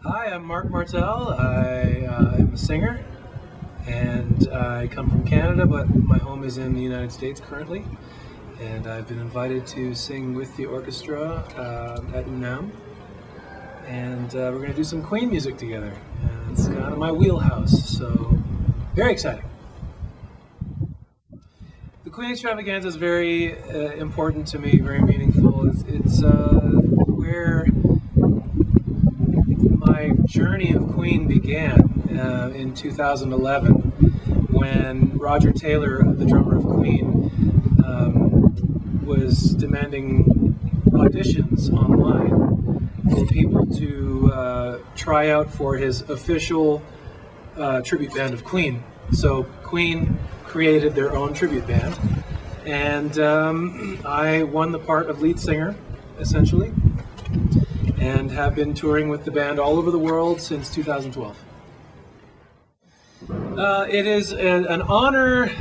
Hi, I'm Marc Martel. I am a singer, and I come from Canada, but my home is in the United States currently. And I've been invited to sing with the orchestra at OFUNAM, and we're going to do some Queen music together. And it's kind of my wheelhouse, so very exciting. The Queen Extravaganza is very important to me, very meaningful. It's where my journey of Queen began in 2011 when Roger Taylor, the drummer of Queen, was demanding auditions online for people to try out for his official tribute band of Queen. So Queen created their own tribute band, and I won the part of lead singer, essentially, and have been touring with the band all over the world since 2012. It is an honor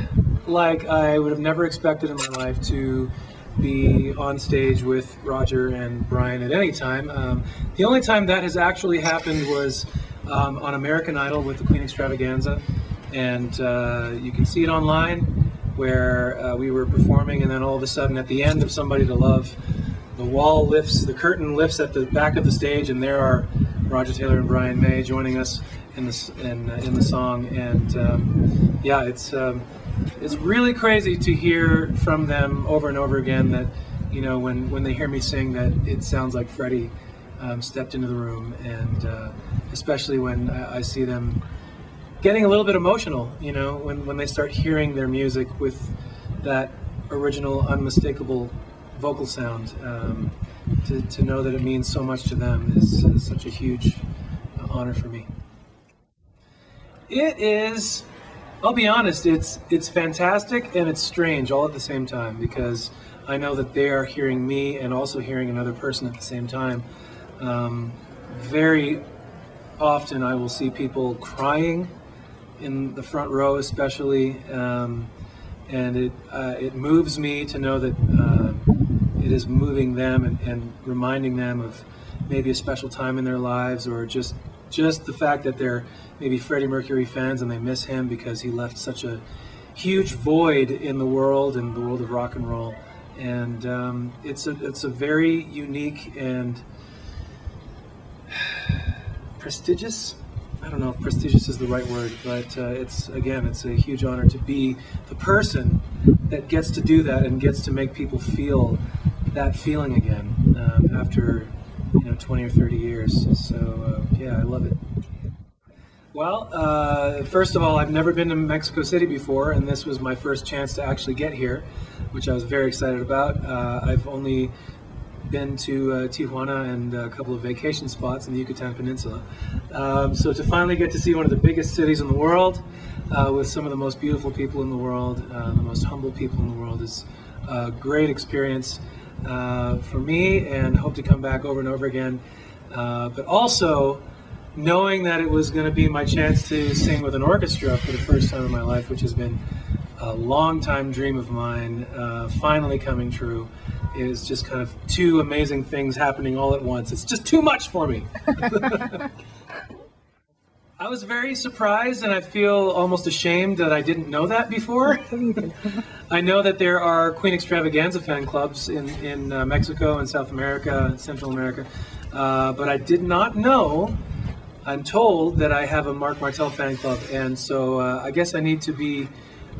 like I would have never expected in my life to be on stage with Roger and Brian at any time. The only time that has actually happened was on American Idol with the Queen Extravaganza, and you can see it online where we were performing, and then all of a sudden at the end of Somebody to Love, the wall lifts, the curtain lifts at the back of the stage, and there are Roger Taylor and Brian May joining us in the song. And yeah, it's really crazy to hear from them over and over again that, you know, when they hear me sing, that it sounds like Freddie stepped into the room, and especially when I see them getting a little bit emotional, you know, when they start hearing their music with that original, unmistakable vocal sound. To know that it means so much to them is such a huge honor for me. It is, I'll be honest, it's fantastic and it's strange all at the same time, because I know that they are hearing me and also hearing another person at the same time. Very often I will see people crying in the front row, especially, and it moves me to know that it is moving them and reminding them of maybe a special time in their lives, or just the fact that they're maybe Freddie Mercury fans and they miss him because he left such a huge void in the world of rock and roll. And it's a very unique and prestigious, I don't know if prestigious is the right word, but it's a huge honor to be the person that gets to do that and gets to make people feel that feeling again after, you know, 20 or 30 years. So yeah, I love it. Well, first of all, I've never been to Mexico City before, and this was my first chance to actually get here, which I was very excited about. I've only been to Tijuana and a couple of vacation spots in the Yucatan Peninsula. So to finally get to see one of the biggest cities in the world with some of the most beautiful people in the world, the most humble people in the world, is a great experience for me, and hope to come back over and over again. But also knowing that it was going to be my chance to sing with an orchestra for the first time in my life, which has been a long-time dream of mine, finally coming true, is just kind of two amazing things happening all at once. It's just too much for me. I was very surprised, and I feel almost ashamed that I didn't know that before. I know that there are Queen Extravaganza fan clubs in Mexico and South America and Central America, but I did not know, I'm told, that I have a Marc Martel fan club, and so I guess I need to be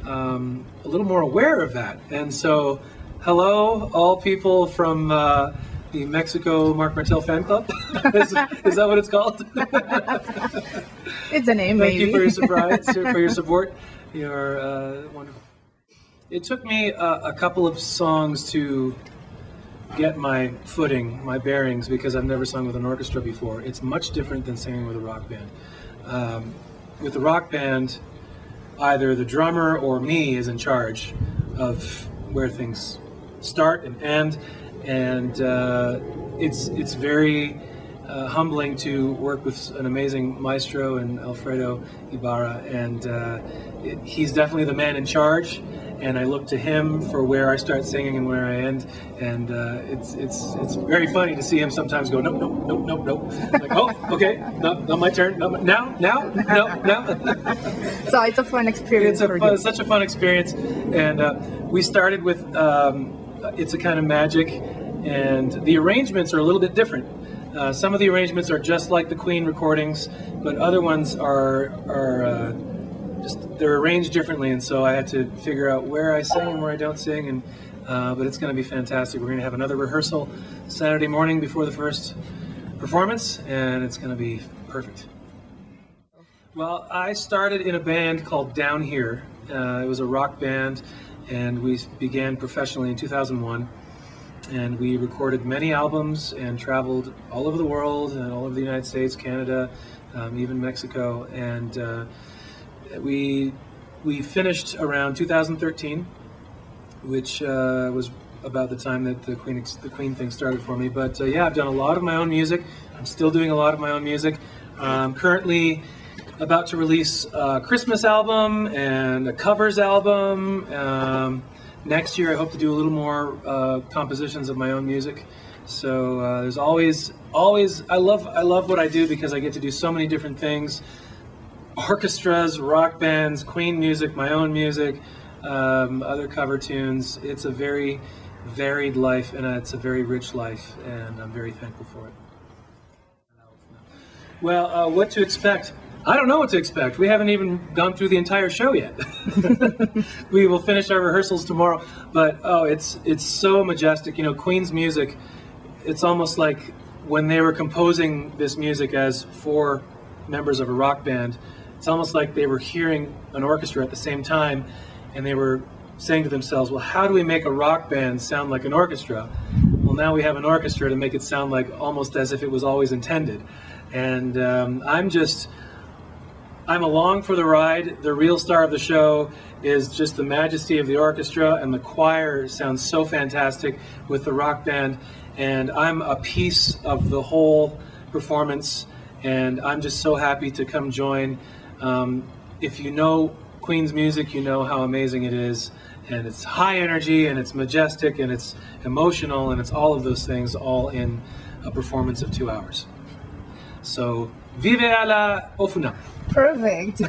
a little more aware of that. And so, hello, all people from the Mexico Marc Martel fan club. Is that what it's called? It's a name, Thank maybe. you for your surprise, for your support. You're wonderful. It took me a couple of songs to get my footing, my bearings, because I've never sung with an orchestra before. It's much different than singing with a rock band. With the rock band, either the drummer or me is in charge of where things start and end, and it's very humbling to work with an amazing maestro and Alfredo Ibarra, and he's definitely the man in charge, and I look to him for where I start singing and where I end, and it's very funny to see him sometimes go, nope, nope, nope, nope, nope. Like, oh, okay, not my turn, no, now, no. So it's a fun experience for you. It's such a fun experience, and we started with It's a Kind of Magic, and the arrangements are a little bit different. Some of the arrangements are just like the Queen recordings, but other ones are they're arranged differently, and so I had to figure out where I sing and where I don't sing, and but it's going to be fantastic. We're going to have another rehearsal Saturday morning before the first performance, and it's going to be perfect. Well, I started in a band called Down Here. It was a rock band, and we began professionally in 2001. And we recorded many albums and traveled all over the world, and all over the United States, Canada, even Mexico. And we finished around 2013, which was about the time that the Queen thing started for me. But yeah, I've done a lot of my own music. I'm still doing a lot of my own music. I'm currently about to release a Christmas album and a covers album. Next year I hope to do a little more compositions of my own music. So there's always I love what I do because I get to do so many different things. Orchestras, rock bands, Queen music, my own music, other cover tunes. It's a very varied life, and it's a very rich life, and I'm very thankful for it. Well, what to expect? I don't know what to expect. We haven't even gone through the entire show yet. We will finish our rehearsals tomorrow, but oh, it's so majestic. You know, Queen's music, it's almost like when they were composing this music as 4 members of a rock band, it's almost like they were hearing an orchestra at the same time, and they were saying to themselves, well, how do we make a rock band sound like an orchestra? Well, now we have an orchestra to make it sound like almost as if it was always intended. And I'm along for the ride. The real star of the show is just the majesty of the orchestra, and the choir sounds so fantastic with the rock band, and I'm a piece of the whole performance, and I'm just so happy to come join. If you know Queen's music, you know how amazing it is, and it's high energy, and it's majestic, and it's emotional, and it's all of those things all in a performance of 2 hours. So, vive a la OFUNAM! Perfect.